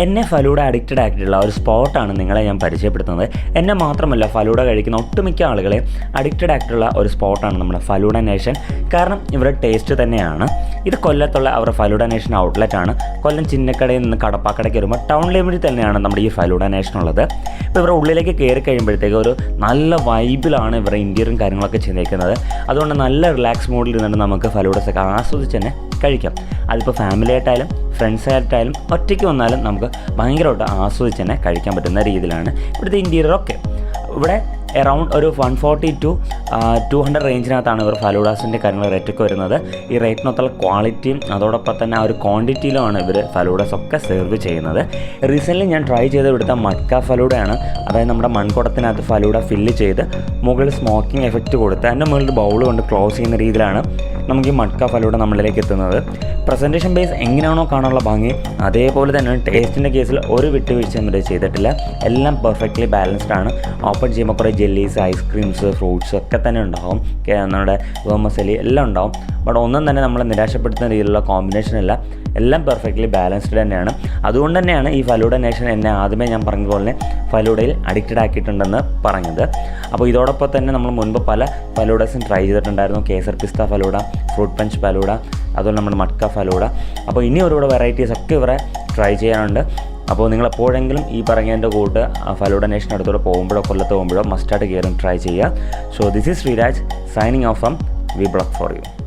എന്നെ ഫലൂഡ അഡിക്റ്റഡ് ആയിട്ടുള്ള ഒരു സ്പോട്ടാണ് നിങ്ങളെ ഞാൻ പരിചയപ്പെടുത്തുന്നത്. എന്നെ മാത്രമല്ല, ഫലൂഡ കഴിക്കുന്ന ഒട്ടുമിക്ക ആളുകളെ അഡിക്റ്റഡ് ആയിട്ടുള്ള ഒരു സ്പോട്ടാണ് നമ്മുടെ ഫലൂഡ നേഷൻ. കാരണം ഇവരുടെ ടേസ്റ്റ് തന്നെയാണ്. ഇത് കൊല്ലത്തുള്ള അവരുടെ ഫലൂഡ നേഷൻ ഔട്ട്ലെറ്റാണ്. കൊല്ലം ചിന്നക്കടയിൽ നിന്ന് കടപ്പാക്കടയ്ക്ക് വരുമ്പോൾ ടൗൺ ലിമിറ്റിൽ തന്നെയാണ് നമ്മുടെ ഈ ഫലൂഡ നേഷൻ ഉള്ളത്. ഇപ്പോൾ ഇവരുടെ ഉള്ളിലേക്ക് കയറി കഴിയുമ്പോഴത്തേക്ക് ഒരു നല്ല വൈബിലാണ് ഇവരുടെ ഇൻറ്റീരിയറും കാര്യങ്ങളൊക്കെ ചെയ്തേക്കുന്നത്. അതുകൊണ്ട് നല്ല റിലാക്സ് മോഡിൽ ഇരുന്നിട്ട് നമുക്ക് ഫലൂഡസൊക്കെ ആസ്വദിച്ച് തന്നെ കഴിക്കാം. അതിപ്പോൾ ഫാമിലി ആയിട്ടായാലും ഫ്രണ്ട്സായിട്ടായാലും ഒറ്റയ്ക്ക് വന്നാലും നമുക്ക് ഭയങ്കരമായിട്ട് ആസ്വദിച്ച് തന്നെ കഴിക്കാൻ പറ്റുന്ന രീതിയിലാണ് ഇവിടുത്തെ ഇൻറ്റീരിയറൊക്കെ. ഇവിടെ അറൗണ്ട് ഒരു 140 to 200 റേഞ്ചിനകത്താണ് ഇവർ ഫലൂഡാസിൻ്റെ കാര്യങ്ങൾ റേറ്റൊക്കെ വരുന്നത്. ഈ റേറ്റിനൊത്തുള്ള ക്വാളിറ്റിയും അതോടൊപ്പം തന്നെ ആ ഒരു ക്വാണ്ടിറ്റിയിലുമാണ് ഇവർ ഫലൂഡാസ് ഒക്കെ സെർവ് ചെയ്യുന്നത്. റീസെൻ്റ്ലി ഞാൻ ട്രൈ ചെയ്ത് ഇവിടുത്തെ മട്ക ഫലൂഡയാണ്. അതായത് നമ്മുടെ മൺകുടത്തിനകത്ത് ഫലൂഡ ഫില്ല് ചെയ്ത് മുകളിൽ സ്മോക്കിംഗ് എഫക്റ്റ് കൊടുത്ത് അതിൻ്റെ മുകളിൽ ബൗൾ കൊണ്ട് ക്ലോസ് ചെയ്യുന്ന രീതിയിലാണ് നമുക്ക് ഈ മട്ക ഫലൂഡ നമ്മളിലേക്ക് എത്തുന്നത്. പ്രസൻറ്റേഷൻ ബേസ് എങ്ങനെയാണോ കാണാനുള്ള ഭംഗി അതേപോലെ തന്നെ ടേസ്റ്റിൻ്റെ കേസിൽ ഒരു വിട്ടുവീഴ്ചയും ഇവർ ചെയ്തിട്ടില്ല. എല്ലാം പെർഫെക്റ്റ്ലി ബാലൻസ്ഡ് ആണ്. ഓപ്പൺ ചെയ്യുമ്പോൾ കുറേ ജെല്ലീസ്, ഐസ്ക്രീംസ്, ഫ്രൂട്ട്സ് ഒക്കെ തന്നെ ഉണ്ടാവും. നമ്മുടെ വേമസലി എല്ലാം ഉണ്ടാവും. ബട്ട് ഒന്നും തന്നെ നമ്മളെ നിരാശപ്പെടുത്തുന്ന രീതിയിലുള്ള കോമ്പിനേഷൻ അല്ല. എല്ലാം പെർഫെക്റ്റ്ലി ബാലൻസ്ഡ് തന്നെയാണ്. അതുകൊണ്ട് തന്നെയാണ് ഈ ഫലൂഡ നേഷൻ എന്നെ ആദ്യമേ ഞാൻ പറഞ്ഞതുപോലെ ഫലൂഡയിൽ അഡിക്റ്റഡ് ആക്കിയിട്ടുണ്ടെന്ന് പറഞ്ഞത്. അപ്പോൾ ഇതോടൊപ്പം തന്നെ നമ്മൾ മുൻപ് പല ഫലൂഡസും ട്രൈ ചെയ്തിട്ടുണ്ടായിരുന്നു. കേസർ പിസ്ത ഫലൂഡ, ഫ്രൂട്ട് പഞ്ച് ഫലൂഡ, അതുപോലെ നമ്മുടെ മട്ക ഫലൂഡ. അപ്പോൾ ഇനി ഒരുപാട് വെറൈറ്റീസ് ഒക്കെ ഇവരെ ട്രൈ ചെയ്യാനുണ്ട്. അപ്പോൾ നിങ്ങൾ എപ്പോഴെങ്കിലും ഈ പറഞ്ഞതിൻ്റെ കൂട്ട് ഫലൂഡ നേഷൻ അടുത്തോടെ പോകുമ്പോഴോ കൊല്ലത്ത് പോകുമ്പോഴോ മസ്റ്റായിട്ട് കയറി ട്രൈ ചെയ്യുക. So this is Sreeraj signing off from Vblogforyou.